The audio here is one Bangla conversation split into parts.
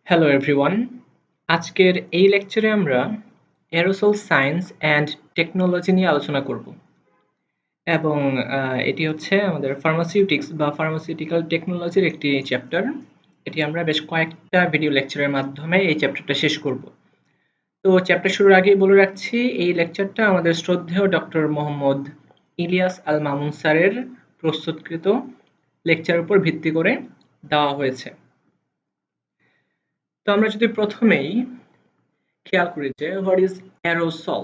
হ্যালো এভরিওয়ান, আজকের এই লেকচারে আমরা এরোসল সায়েন্স অ্যান্ড টেকনোলজি নিয়ে আলোচনা করব এবং এটি হচ্ছে আমাদের ফার্মাসিউটিক্স বা ফার্মাসিউটিক্যাল টেকনোলজির একটি চ্যাপ্টার। এটি আমরা বেশ কয়েকটা ভিডিও লেকচারের মাধ্যমে এই চ্যাপ্টারটা শেষ করব। তো চ্যাপ্টার শুরুর আগেই বলে রাখছি, এই লেকচারটা আমাদের শ্রদ্ধেয় ডক্টর মোহাম্মদ ইলিয়াস আল মামুন স্যারের প্রস্তুতকৃত লেকচারের উপর ভিত্তি করে দেওয়া হয়েছে। তো আমরা যদি প্রথমেই খেয়াল করি যে হোয়াট ইজ অ্যারোসল।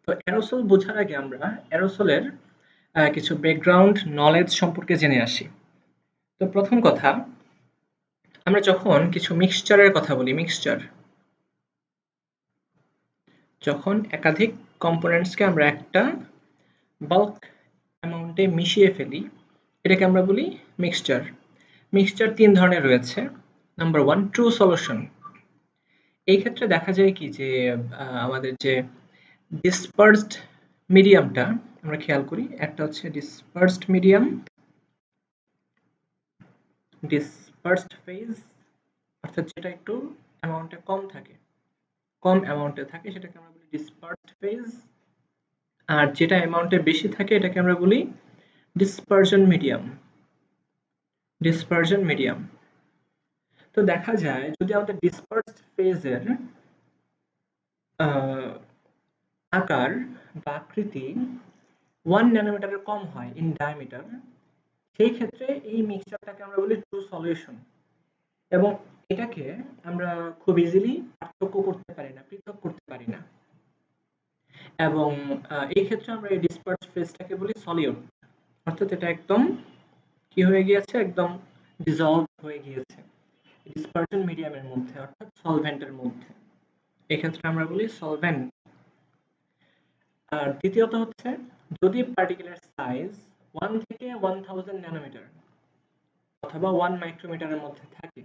তো অ্যারোসল বোঝার আগে আমরা অ্যারোসলের কিছু ব্যাকগ্রাউন্ড নলেজ সম্পর্কে জেনে আসি। তো প্রথম কথা, আমরা যখন কিছু মিক্সচারের কথা বলি, যখন একাধিক কম্পোনেন্টসকে আমরা একটা বাল্ক অ্যামাউন্টে মিশিয়ে ফেলি, এটাকে আমরা বলি মিক্সচার। মিক্সচার তিন ধরনের রয়েছে। Number one, true solution. এই ক্ষেত্রে দেখা যায় কি যে আমাদের যে ডিসপার্সড মিডিয়ামটা আমরা খেয়াল করি, একটা হচ্ছে ডিসপার্সড মিডিয়াম, ডিসপার্সড ফেজ অর্থাৎ যেটা একটু অ্যামাউন্টে কম অ্যামাউন্টে থাকে সেটাকে আমরা বলি ডিসপার্সড ফেজ, আর যেটা অ্যামাউন্টে বেশি থাকে এটাকে আমরা বলি ডিসপারশন মিডিয়াম। তো দেখা যায় যদি আমাদের ডিসপার্সড ফেজের আকার বা আকৃতি 1 ন্যানোমিটারের কম হয় ইন ডায়ামিটার, সেই ক্ষেত্রে এই মিক্সচারটাকে আমরা বলি ট্রু সলিউশন, এবং এটাকে আমরা খুব ইজিলি পার্থক্য করতে পারি না, পৃথক করতে পারি না। এবং এই ক্ষেত্রে আমরা এই ডিসপার্সড ফেজটাকে বলি সলিউট, অর্থাৎ এটা একদম কি হয়ে গিয়েছে, একদম ডিসলভ হয়ে গিয়েছে ডিসপারশন মিডিয়ামের মধ্যে, অর্থাৎ সলভেন্টের মধ্যে। এক্ষেত্রে আমরা বলি সলভেন্ট। আর দ্বিতীয়ত হচ্ছে, যদি পার্টিকেলের সাইজ 1 থেকে 1000 ন্যানোমিটার অথবা 1 মাইক্রোমিটারের মধ্যে থাকে,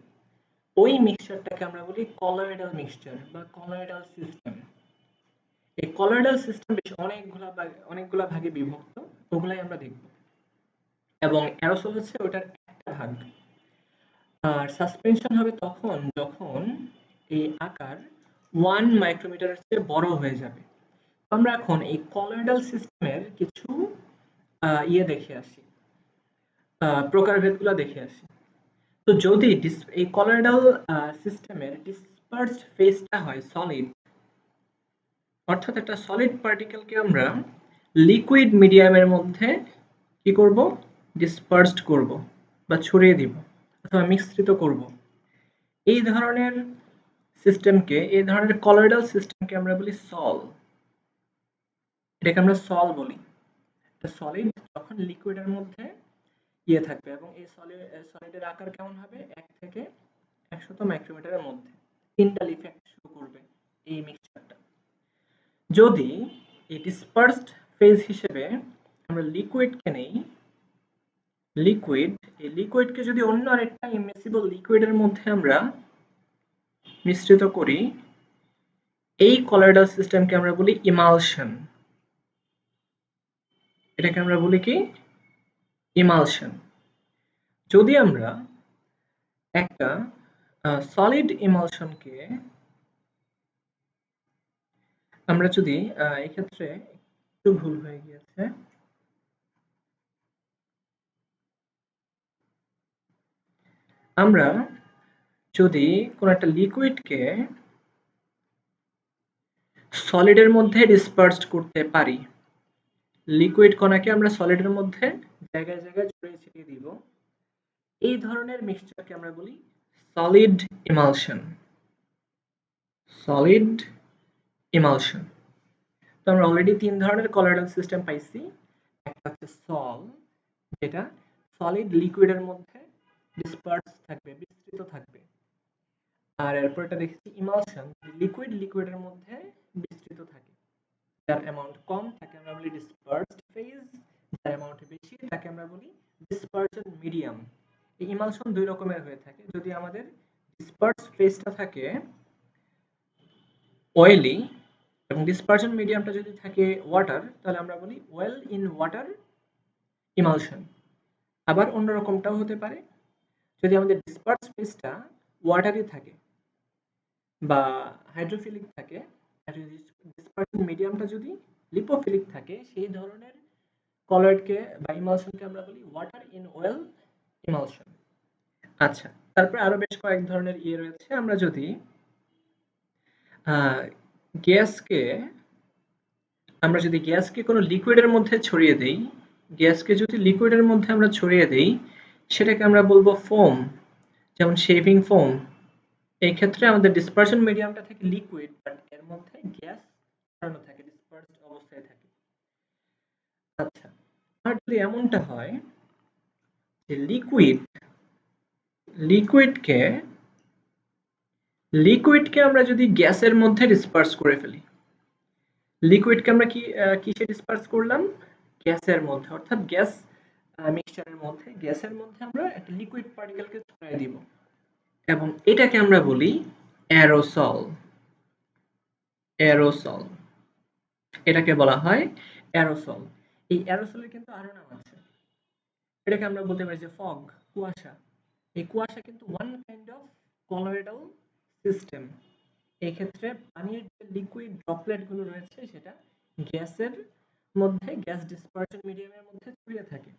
ওই মিক্সচারটাকে আমরা বলি কলয়েডাল মিক্সচার বা কলয়েডাল সিস্টেম। এই কলয়েডাল সিস্টেম বেশ অনেকগুলা ভাগে বিভক্ত, ওগুলাই আমরা দেখব। এবং অ্যারোসল হচ্ছে ওটার একটা ভাগ। আর সাসপেনশন হবে তখন যখন এই আকার 1 মাইক্রোমিটারের চেয়ে বড় হয়ে যাবে। আমরা এখন এই কলয়েডাল সিস্টেমের কিছু দেখে আসি, প্রকারভেদগুলো দেখে আসি। তো যদি এই কলয়েডাল সিস্টেমের ডিসপার্সড ফেজটা হয় সলিড, অর্থাৎ একটা সলিড পার্টিকেলকে আমরা লিকুইড মিডিয়ামের মধ্যে কি করব, ডিসপার্সড করব বা ছড়িয়ে দিব অথবা মিশ্রিত করব, এই ধরনের সিস্টেমকে, এই ধরনের কলয়েডাল সিস্টেমকে আমরা বলি সল। এটাকে আমরা সল বলি। একটা সলিড যখন লিকুইডের মধ্যে থাকবে, এবং এই সলিডের আকার কেমন হবে, 1 থেকে 100 মাইক্রোমিটারের মধ্যে ইন্টাল ইফেক্ট শুরু করবে এই মিক্সচারটা। যদি এই ডিসপার্সড ফেজ হিসেবে আমরা লিকুইডকে নেই, এই লিকুইডকে যদি অন্য আরেকটা ইমিসিবল লিকুইডের মধ্যে আমরা মিশ্রিত করি, এই কলয়েডাল সিস্টেমকে আমরা বলি ইমালশন। এটাকে আমরা বলি কি, ইমালশন। যদি আমরা একটা সলিড ইমালশনকে আমরা যদি এক্ষেত্রে একটু ভুল হয়ে গিয়েছে, আমরা যদি কোন একটা লিকুইডকে সলিডের মধ্যে ডিসপার্সড করতে পারি, লিকুইড কণাকে আমরা সলিডের মধ্যে জায়গায় জায়গায় ছড়িয়ে ছিটিয়ে দিব, এই ধরনের মিক্সচারকে আমরা বলি সলিড ইমালশন। Solid emulsion. তো আমরা অলরেডি 3 ধরনের কলয়েডাল সিস্টেম পাইছি। একটা হচ্ছে সল, যেটা সলিড লিকুইডের মধ্যে ডিসপার্স থাকবে, বিস্তৃত থাকবে। আর এরপর এটা দেখেছি ইমালশন, লিকুইডের মধ্যে বিস্তৃত থাকে। যার অ্যামাউন্ট কম তাকে আমরা বলি ডিসপার্সড ফেজ, যার অ্যামাউন্ট বেশি তাকে আমরা বলি ডিসপারশন মিডিয়াম। এই ইমালশন দুই রকমের হয়ে থাকে। যদি আমাদের ডিসপার্সড ফেজটা থাকে অয়েলি এবং ডিসপারশন মিডিয়ামটা যদি থাকে ওয়াটার, তাহলে আমরা বলি ওয়েল ইন ওয়াটার ইমালশন। আবার অন্য রকমটাও হতে পারে, যদি আমাদের ডিসপার্সড ফেজটা ওয়াটারই থাকে, বা হাইড্রোফিলিক থাকে, ডিসপারশন মিডিয়ামটা যদি লিপোফিলিক থাকে, সেই ধরনের কলয়েডকে বা ইমালশনকে আমরা বলি ওয়াটার ইন ওয়েল ইমালশন। আচ্ছা, তারপরে আরো বেশ কয়েক ধরনের রয়েছে। আমরা যদি গ্যাসকে কোনো লিকুইডের মধ্যে ছড়িয়ে দেই, গ্যাসকে যদি লিকুইডের মধ্যে আমরা ছড়িয়ে দেই, সেটাকে আমরা বলবো ফোম, যেমন শেভিং ফোম। এই ক্ষেত্রে আমাদের ডিসপারশন মিডিয়ামটা থাকে লিকুইড, বাট এর মধ্যে গ্যাস ছড়ানো থাকে, ডিসপার্সড অবস্থায় থাকে। আচ্ছা, আর যদি এমনটা হয় যে লিকুইডকে আমরা যদি গ্যাসের মধ্যে ডিসপার্স করে ফেলি, লিকুইডকে আমরা কিসে ডিসপার্স করলাম? গ্যাসের মধ্যে, অর্থাৎ গ্যাস মিক্সচারের মধ্যে, গ্যাসের মধ্যে আমরা একটা লিকুইড পার্টিকেলকে ছড়িয়ে দিব, এবং এটাকে আমরা বলি অ্যারোসল। অ্যারোসল, এটাকে বলা হয় অ্যারোসল। এই অ্যারোসলের কিন্তু আরো নাম আছে। এটাকে আমরা বলতে পারি যে ফগ, কুয়াশা। এই কুয়াশা কিন্তু one kind of colloidal system. এই ক্ষেত্রে পানির যে লিকুইড ড্রপলেট গুলো রয়েছে, সেটা গ্যাসের মধ্যে, গ্যাস ডিসপারশন মিডিয়ামের মধ্যে ছড়িয়ে থাকে।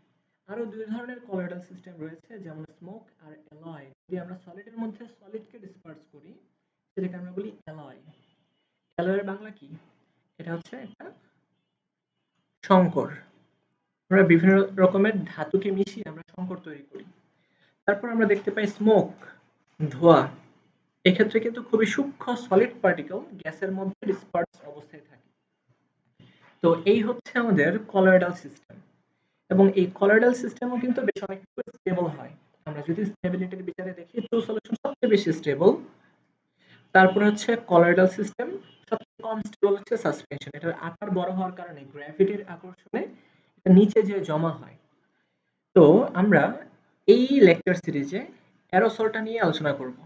আরো দুই ধরনের কলয়েডাল সিস্টেম রয়েছে, যেমন স্মোক আর অ্যালয়। যদি আমরা সলিডের মধ্যে সলিডকে ডিসপার্স করি, সেটাকে আমরা বলি অ্যালয়। অ্যালয়ের বাংলা কি? এটা হচ্ছে একটা সংকর। আমরা বিভিন্ন রকমের ধাতুকে মিশিয়ে আমরা সংকর তৈরি করি। তারপর আমরা দেখতে পাই স্মোক, ধোঁয়া। এক্ষেত্রে কিন্তু খুবই সূক্ষ্ম সলিড পার্টিকেল গ্যাসের মধ্যে ডিসপার্স অবস্থায় থাকে। তো এই হচ্ছে আমাদের কলয়েডাল সিস্টেম, এবং এই কলয়েডাল সিস্টেমও কিন্তু বেশ অনেকটু স্টেবল হয়। আমরা যদি স্টেবিলিটির বিচারে দেখি, ট্রু সলিউশন সবচেয়ে বেশি স্টেবল, তারপরে হচ্ছে কলয়েডাল সিস্টেম, সবচেয়ে কম স্টেবল হচ্ছে সাসপেনশন। এটার আকার বড় হওয়ার কারণে গ্র্যাভিটির আকর্ষণে এটা নিচে যে জমা হয়। তো আমরা এই লেকচার সিরিজে অ্যারোসলটা নিয়ে আলোচনা করব।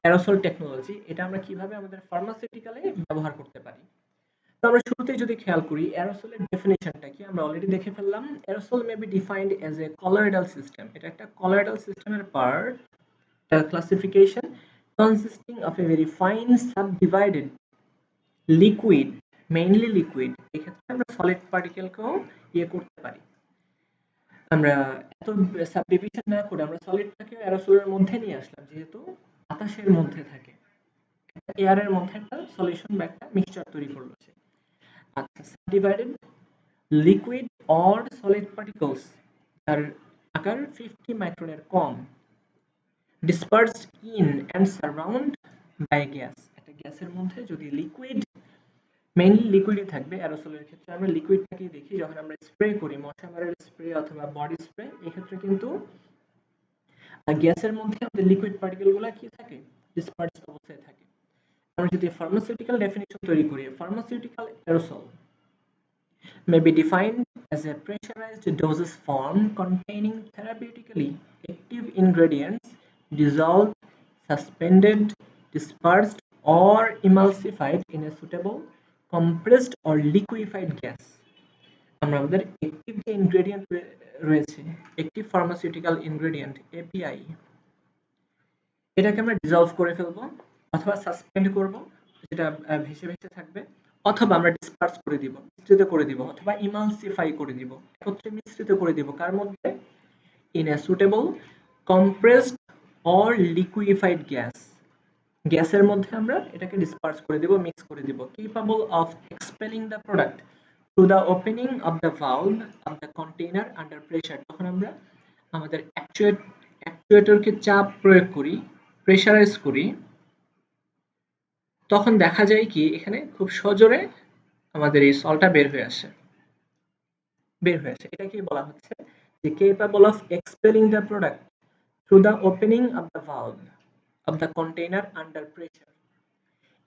অ্যারোসল টেকনোলজি, এটা আমরা কিভাবে আমাদের ফার্মাসিউটিক্যালে ব্যবহার করতে পারি। তো আমরা শুরুতেই যদি খেয়াল করি, অ্যারোসলের ডেফিনিশনটা কি আমরা অলরেডি দেখে ফেললাম। Aerosol may be defined as a colloidal system. এটা একটা কলয়েডাল সিস্টেমের part, classification consisting of a very fine subdivided liquid, mainly liquid। এক্ষেত্রে আমরা সলিড পার্টিকেলকেও করতে পারি। আমরা এত সাবডিভিশন না করে আমরা সলিডটাকে অ্যারোসলের মধ্যে নিয়ে আসলাম, যেহেতু বাতাসের মধ্যে থাকে, এয়ারের মধ্যে একটা সলিউশন বা একটা মিক্সচার তৈরি করলো সে। আচ্ছা, subdivided liquid or solid particles যার আকার 50 মাইক্রনের কম, dispersed in and surround by gas. একটা গ্যাসের মধ্যে যদি লিকুইড, মেইনলি লিকুইডই থাকবে। অ্যারোসলের ক্ষেত্রে আমরা লিকুইডটাকে দেখি যখন আমরা স্প্রে করি, মশা মারার স্প্রে অথবা বডি স্প্রে, এক্ষেত্রে কিন্তু গ্যাসের মধ্যে আমাদের লিকুইড পার্টিকেলগুলো কি থাকে? ডিসপার্সড অবস্থায় থাকে। আমরা যদি ফার্মাসিউটিক্যাল ডেফিনিশন তৈরি করি, pharmaceutical aerosol may be defined as a pressurized dosage form containing therapeutically active ingredients dissolved, suspended, dispersed, or emulsified in a suitable compressed or liquefied gas। আমরা আমাদের অ্যাক্টিভ যে ইনগ্রেডিয়েন্ট রয়েছে, অ্যাক্টিভ ফার্মাসিউটিক্যাল ইনগ্রেডিয়েন্ট এপিআই, এটাকে আমরা ডিসলভ করে ফেলবো অথবা সাসপেন্ড করব, যেটা ভেসে ভেসে থাকবে, অথবা আমরা ডিসপার্স করে দিব, মিশ্রিত করে দিব, অথবা ইমালসিফাই করে দিব, একত্রে মিশ্রিত করে দিব। কার মধ্যে? In a suitable compressed or liquefied gas. গ্যাসের মধ্যে আমরা এটাকে ডিসপার্স করে দিব, মিক্স করে দিব। Capable of expelling the product through the opening of the valve of the container under pressure. যখন আমরা আমাদের অ্যাকচুয়েটরকে চাপ প্রয়োগ করি, প্রেসারাইজ করি, তখন দেখা যায় কি এখানে খুব সজোরে আমাদের এই সলটা বের হয়ে আসে। এটাকে বলা হচ্ছে যে capable of expelling the product through the opening of the valve of the container under pressure.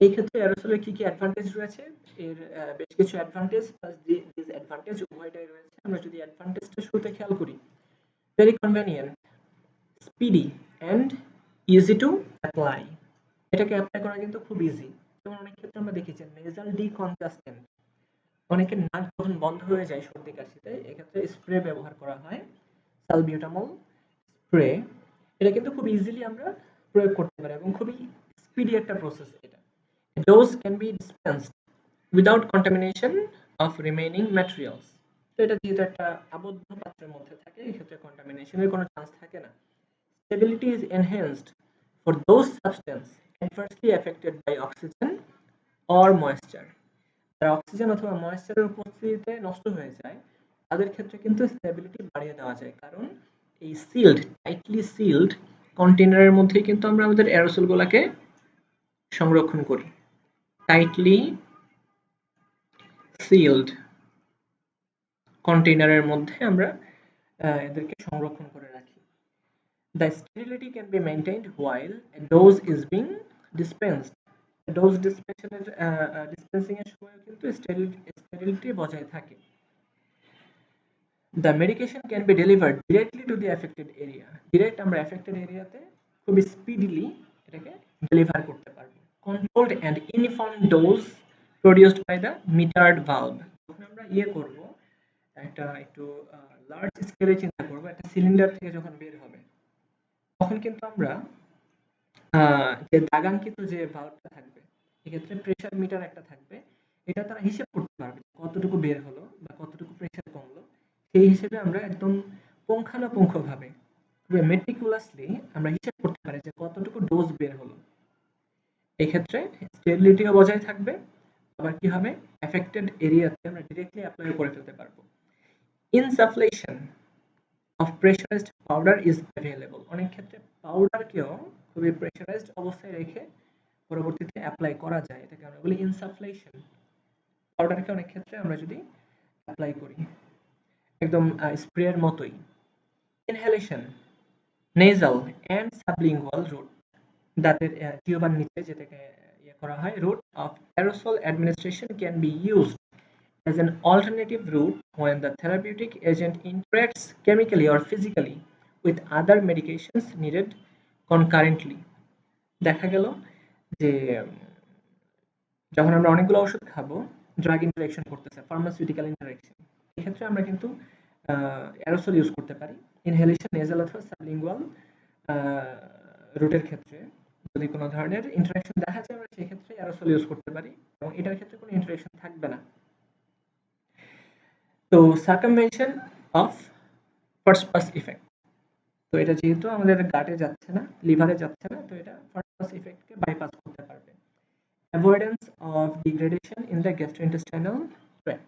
এই ক্ষেত্রে অ্যারোসলের কি কি অ্যাডভান্টেজ রয়েছে? এর বেশ কিছু অ্যাডভান্টেজ প্লাস ডিসঅ্যাডভান্টেজ উভয়টাই রয়েছে। আমরা যদি অ্যাডভান্টেজটা শুরুতে খেয়াল করি, very convenient, speedy and easy to apply. এটাকে অ্যাপ্লাই করা কিন্তু খুব ইজি। যেমন অনেক ক্ষেত্রে আমরা দেখেছি নেজাল ডিকনজাস্টেন্ট, অনেকের নাক যখন বন্ধ হয়ে যায় সর্দি কাশিতে, এক্ষেত্রে স্প্রে ব্যবহার করা হয়, সালবিউটামল স্প্রে। এটা কিন্তু খুব ইজিলি আমরা প্রয়োগ করতে পারি এবং খুবই স্পিডি একটা প্রসেস এটা। A dose can be dispensed without contamination of remaining materials. তো এটা যেহেতু একটা আবদ্ধ পাত্রের মধ্যে থাকে, এক্ষেত্রে কন্টামিনেশনের কোনো চান্স থাকে না। Stability is enhanced for those substances adversely affected by oxygen or moisture. যারা অক্সিজেন অথবা ময়েশ্চারের উপস্থিতিতে নষ্ট হয়ে যায়, তাদের ক্ষেত্রে কিন্তু স্টেবিলিটি বাড়িয়ে দেওয়া যায়, কারণ এই টাইটলি সিল্ড কন্টেনারের মধ্যেই কিন্তু আমরা আমাদের অ্যারোসলগুলোকে সংরক্ষণ করি। টাইটলি সিল্ড কন্টেনারের মধ্যে আমরা এদেরকে সংরক্ষণ করে রাখি। The sterility can be maintained while a dose is being dispensed. Dose dispensing এর সময় কিন্তু স্টেরিলিটি বজায় থাকে। The medication can be delivered directly to the affected area. Direct আমরা অ্যাফেক্টেড এরিয়াতে খুব স্পিডিলি এটাকে ডেলিভার করতে পারবো। Controlled and uniform dose produced by the metered valve. যখন আমরা করব, একটা একটু লার্জ স্কেলে চিন্তা করব, একটা সিলিন্ডার থেকে যখন বের হবে, তখন কিন্তু আমরা যে দাগাঙ্কিত যে ভালভটা থাকবে, এক্ষেত্রে প্রেসার মিটার একটা থাকবে, এটা তারা হিসেব করতে পারবে কতটুকু বের হলো বা কতটুকু প্রেসার কমলো। সেই হিসেবে আমরা একদম পুঙ্খানুপুঙ্খভাবে, খুবই মেটিকুলাসলি আমরা হিসেব করতে পারি যে কতটুকু ডোজ বের হলো। এক্ষেত্রে স্টেবিলিটিও বজায় থাকবে, আবার কি হবে, অ্যাফেক্টেড এরিয়াতে আমরা ডিরেক্টলি অ্যাপ্লাই করে ফেলতে পারবো। ইনসাফলেশন of pressurized powder is available. অনেক ক্ষেত্রে পাউডারকেও খুবই প্রেসারাইজড অবস্থায় রেখে পরবর্তীতে অ্যাপ্লাই করা যায়, এটাকে আমরা বলি ইনসাফলেশন। পাউডারকে অনেক ক্ষেত্রে আমরা যদি অ্যাপ্লাই করি একদম স্প্রের মতোই। Inhalation, nasal and sublingual route, দাঁতের টিউবার নিচে যেটাকে করা হয়, route of aerosol administration can be used as an alternative route when the therapeutic agent interacts chemically or physically with other medications needed concurrently. দেখা গেল যে যখন আমরা অনেকগুলো ওষুধ খাবো, ড্রাগ ইন্টারাকশন করতেছে, ফার্মাসিউটিক্যাল ইন্টারাকশন, এক্ষেত্রে আমরা কিন্তু অ্যারোসল ইউজ করতে পারি। ইনহেলেশন, নেজাল অথবা সাবলিঙ্গুয়াল রুটের ক্ষেত্রে যদি কোনো ধরনের ইন্টারাকশন দেখা যায়, আমরা সেক্ষেত্রে অ্যারোসল ইউজ করতে পারি এবং এটার ক্ষেত্রে কোনো ইন্টারাকশন থাকবে না। তো সার্কামভেনশন অফ ফার্স্ট পাস ইফেক্ট, তো এটা যেহেতু আমাদের গাটে যাচ্ছে না, লিভারে যাচ্ছে না, তো এটা ফার্স্ট পাস ইফেক্টকে বাইপাস করতে পারবে। Avoidance of degradation in the gastrointestinal tract.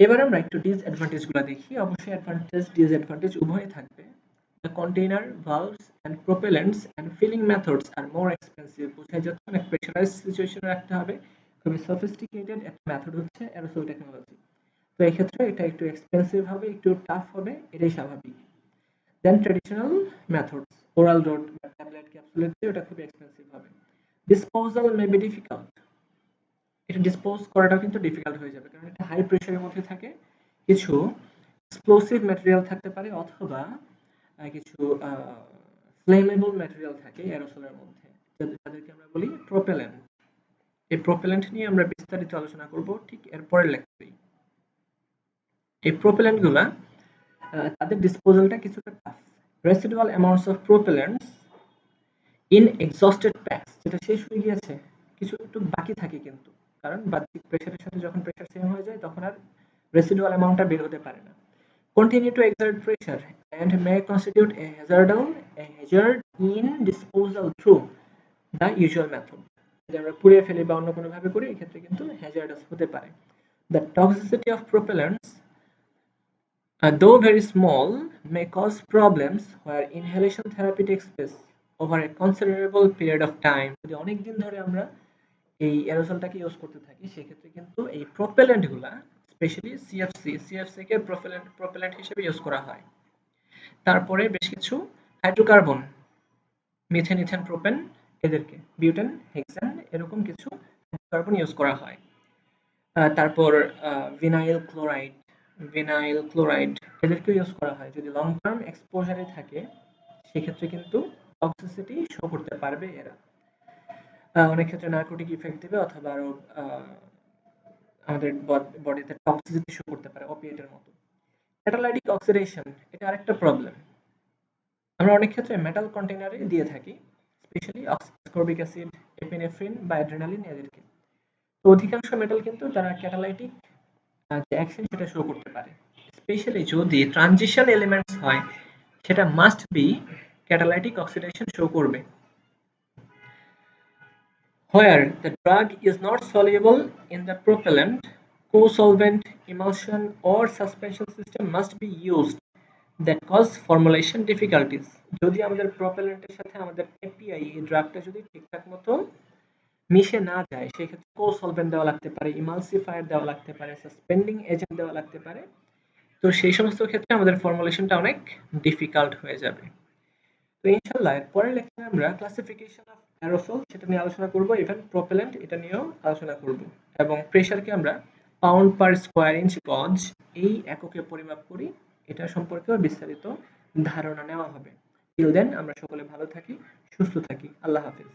এবার আমরা একটু ডিসঅ্যাডভান্টেজগুলো দেখি। অবশ্যই অ্যাডভান্টেজ ডিসঅ্যাডভান্টেজ উভয়ই থাকবে। The container, valves and propellants and filling methods are more expensive. বোঝাই যাচ্ছে অনেক প্রেশারাইজড সিচুয়েশনে রাখতে হবে, খুবই সফিস্টিকেটেড একটা মেথড হচ্ছে অ্যারোসল টেকনোলজি। তো এই ক্ষেত্রে এটা একটু এক্সপেন্সিভ হবে, একটু টাফ হবে, এটাই স্বাভাবিক। দেন ট্রেডিশনাল মেথডস, ওরাল রুট বা ট্যাবলেট ক্যাপসুলের চেয়ে ওটা খুব এক্সপেন্সিভ হবে। ডিসপোজাল মে বি ডিফিকাল্ট, এটা ডিসপোজ করাটাও কিন্তু ডিফিকাল্ট হয়ে যাবে, কারণ এটা হাই প্রেশারের মধ্যে থাকে, কিছু এক্সপ্লোসিভ ম্যাটেরিয়াল থাকতে পারে অথবা কিছু ফ্লেমেবল ম্যাটেরিয়াল থাকে অ্যারোসলের মধ্যে, যাদেরকে আমরা বলি প্রোপেল্যান্ট। এই প্রোপেল্যান্ট নিয়ে আমরা বিস্তারিত আলোচনা করব ঠিক এরপরের লেকচারেই। এই প্রোপেল্যান্টগুলা তাদের ডিসপোজালটা কিছুটা tough. Residual amounts of propellants in exhausted packs, যেটা শেষ হয়ে গিয়েছে, কিছু একটু বাকি থাকে কিন্তু, কারণ বাহ্যিক প্রেসারের সাথে যখন প্রেসার সেম হয়ে যায় তখন আর রেসিডুয়াল অ্যামাউন্টটা বের হতে পারে না। Continue to exert pressure and may constitute a hazard in disposal through the usual method. যদি আমরা পুড়িয়ে ফেলি বা অন্য কোনোভাবে করি, এক্ষেত্রে কিন্তু হ্যাজার্ডাস হতে পারে। The toxicity of propellants, though very small, may cause problems where inhalation therapy takes place over a considerable period of time. যদি অনেক দিন ধরে আমরা এই অ্যারোসলটাকে ইউজ করতে থাকি, সেক্ষেত্রে কিন্তু এই প্রোপেল্যান্টগুলা, স্পেশালি সিএফসি কে প্রোপেল্যান্ট হিসেবে ইউজ করা হয়। তারপরে বেশ কিছু হাইড্রোকার্বন, মিথেন, ইথেন, প্রোপেন, এদেরকে বিউটেন, হেক্সান, এরকম কিছু কার্বন ইউজ করা হয়। তারপর ভিনাইল ক্লোরাইড এদেরকে ইউজ করা হয়। যদি লং টার্ম এক্সপোজারে থাকে, সেক্ষেত্রে কিন্তু টক্সিসিটি শো করতে পারবে এরা। অনেক ক্ষেত্রে নার্কোটিক ইফেক্ট দেবে অথবা আরো আমাদের বডিতে টক্সিসিটি শো করতে পারে অপিয়েটের মতো। ক্যাটালাইটিক অক্সিডেশন, এটা আরেকটা প্রবলেম। আমরা অনেক ক্ষেত্রে মেটাল কন্টেইনারে দিয়ে থাকি, স্পেশালি অ্যাসকর্বিক অ্যাসিড, এপিনেফ্রিন বা অ্যাড্রেনালিন এদেরকে। তো অধিকাংশ মেটাল কিন্তু তারা ক্যাটালাইটিক যে অ্যাকশন সেটা শো করতে পারে। স্পেশালি যদি ট্রানজিশন এলিমেন্টস হয় সেটা must be catalytic oxidation show করবে। Where the drug is not soluble in the propellant, co-solvent, emulsion or suspension system must be used that cause formulation difficulties. যদি আমাদের প্রপেলেন্টের সাথে আমাদের এপিআই এই ড্রাগটা যদি ঠিকঠাক মতো মিশে না যায় সেক্ষেত্রে কো-সলভেন্ট দেওয়া লাগতে পারে, ইমালসিফায়ার দেওয়া লাগতে পারে, সাসপেন্ডিং এজেন্ট দেওয়া লাগতে পারে। তো সেই সমস্ত ক্ষেত্রে আমাদের ফর্মুলেশনটা অনেক ডিফিকাল্ট হয়ে যাবে। তো ইনশাআল্লাহ পরের লেকচারে আমরা ক্লাসিফিকেশন অফ অ্যারোসল সেটা নিয়ে আলোচনা করব, ইভেন প্রপেলেন্ট এটা নিয়েও আলোচনা করব, এবং প্রেসারকে আমরা পাউন্ড পার স্কোয়ার ইঞ্চ গজ এই এককে পরিমাপ করি, এটা সম্পর্কেও বিস্তারিত ধারণা নেওয়া হবে। টিল দেন আমরা সকলে ভালো থাকি, সুস্থ থাকি। আল্লাহ হাফেজ।